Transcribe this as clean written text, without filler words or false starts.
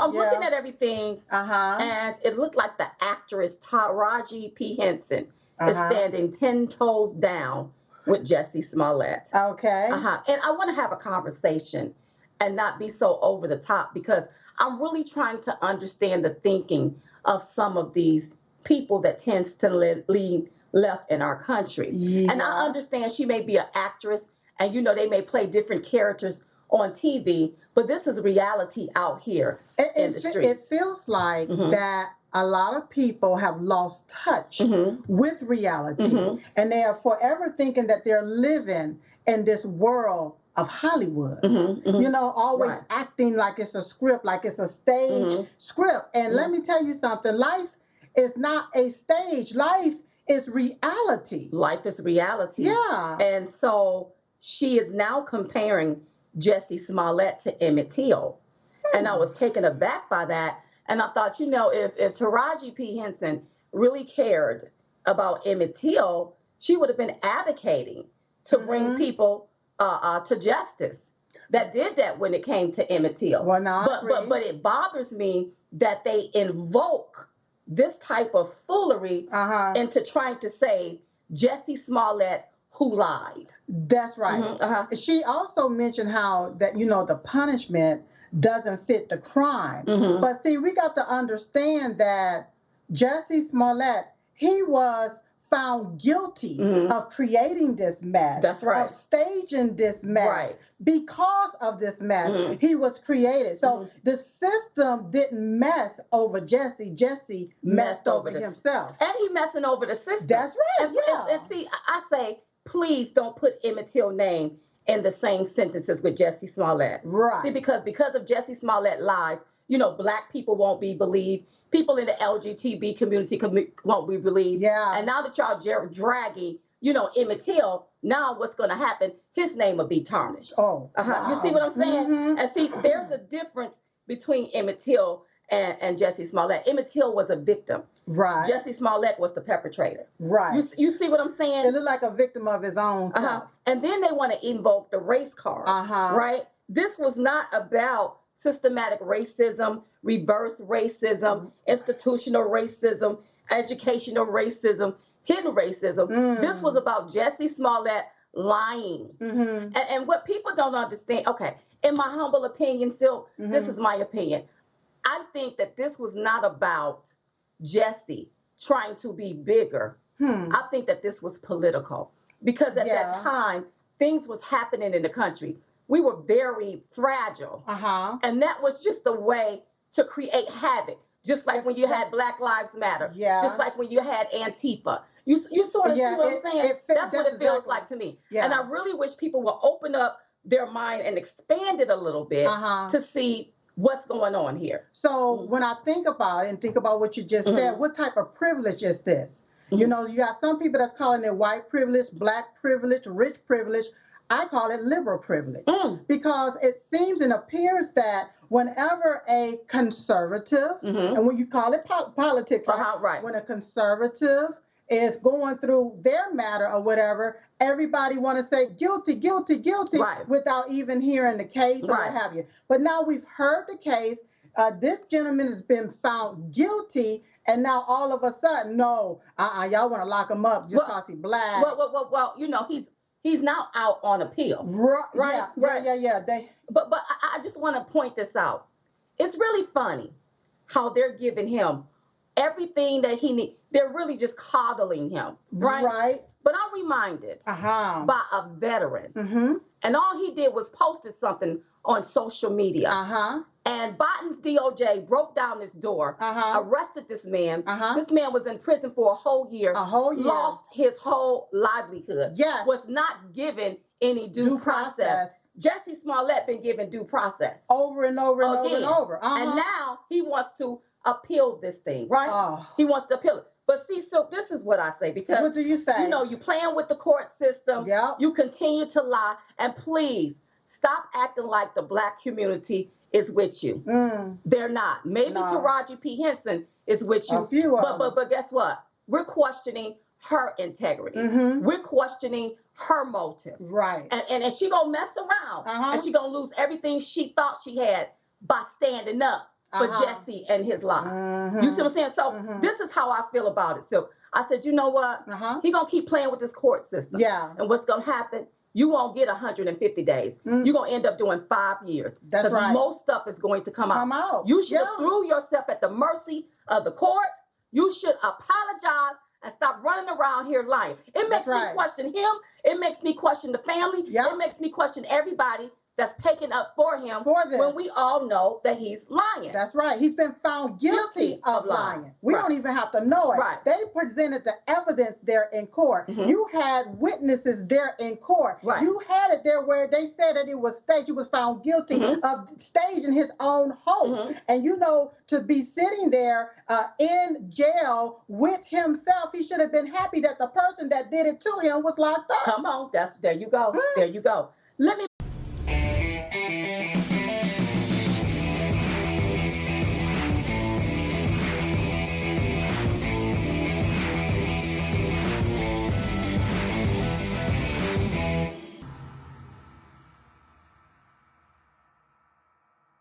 I'm looking at everything, and it looked like the actress Taraji P. Henson is standing 10 toes down with Jussie Smollett. Okay. And I want to have a conversation and not be so over the top, because I'm really trying to understand the thinking of some of these people that tends to lead left in our country. Yeah. And I understand she may be an actress, and they may play different characters on TV, but this is reality out here in the street. It feels like that a lot of people have lost touch with reality, and they are forever thinking that they're living in this world of Hollywood, always acting like it's a script, like it's a stage script. And let me tell you something, life is not a stage. Life is reality. Life is reality. Yeah. And so she is now comparing Jussie Smollett to Emmett Till. And I was taken aback by that. And I thought, if Taraji P. Henson really cared about Emmett Till, she would have been advocating to bring people to justice that did that when it came to Emmett Till. Well, but it bothers me that they invoke this type of foolery into trying to say Jussie Smollett who lied. That's right. She also mentioned how that, the punishment doesn't fit the crime. But see, we got to understand that Jussie Smollett, he was found guilty of creating this mess. That's right. Of staging this mess. Right. Because of this mess, he was created. So the system didn't mess over Jussie. Jussie messed over himself. And he messing over the system. That's right. And see, I say, please don't put Emmett Till's name in the same sentences with Jussie Smollett. Right. See, because of Jussie Smollett lies, Black people won't be believed. People in the LGBT community won't be believed. Yeah. And now that y'all dragging, Emmett Till, now what's going to happen? His name will be tarnished. Oh, wow. You see what I'm saying? And see, there's a difference between Emmett Till and Jussie Smollett. Emmett Till was a victim. Right. Jussie Smollett was the perpetrator. Right. You see what I'm saying? He looked like a victim of his own self. And then they want to invoke the race card. Right? This was not about systematic racism, reverse racism, institutional racism, educational racism, hidden racism. This was about Jussie Smollett lying. And what people don't understand, in my humble opinion, still, this is my opinion. I think that this was not about Jussie trying to be bigger. I think that this was political, because at that time, things was happening in the country. We were very fragile. And that was just a way to create havoc. Just like when you had Black Lives Matter. Just like when you had Antifa. You sort of see what I'm saying? That's what it feels like to me. And I really wish people will open up their mind and expand it a little bit to see what's going on here. So when I think about it and think about what you just said, what type of privilege is this? You got some people that's calling it white privilege, Black privilege, rich privilege. I call it liberal privilege, because it seems and appears that whenever a conservative, and when you call it politics, right? When a conservative is going through their matter or whatever, everybody want to say guilty, guilty, guilty, without even hearing the case or what have you. But now we've heard the case. This gentleman has been found guilty, and now all of a sudden, no, y'all want to lock him up just because he's Black. Well, he's now out on appeal. Right. Yeah. But I just want to point this out. It's really funny how they're giving him everything that he needs. They're really just coddling him, right? Right. But I'm reminded by a veteran, and all he did was posted something on social media. And Biden's DOJ broke down this door, arrested this man. This man was in prison for a whole year. Lost his whole livelihood. Was not given any due process. Jussie Smollett been given due process. Over and over and over and over. And now he wants to appeal this thing, right? He wants to appeal it. But see, so this is what I say, because what do you say? You playing with the court system. You continue to lie, and please stop acting like the Black community is with you. They're not. Maybe Taraji P. Henson is with you. A few of them. But guess what? We're questioning her integrity. We're questioning her motives. Right. And she gonna mess around. And she gonna lose everything she thought she had by standing up for Jussie and his lies. You see what I'm saying? So this is how I feel about it. So I said, you know what? He gonna keep playing with this court system. Yeah. And what's gonna happen? You won't get 150 days. You're gonna end up doing 5 years. That's right. Most stuff is going to come out. You should have threw yourself at the mercy of the court. You should apologize and stop running around here lying. It makes me question him. It makes me question the family. It makes me question everybody that's taken up for him when we all know that he's lying. That's right. He's been found guilty of lying. We don't even have to know it. Right. They presented the evidence there in court. You had witnesses there in court. Right. You had it there where they said that it was staged. He was found guilty of staging his own hoax. And you know, to be sitting there in jail with himself, he should have been happy that the person that did it to him was locked up. Come on. There you go. There you go. Let me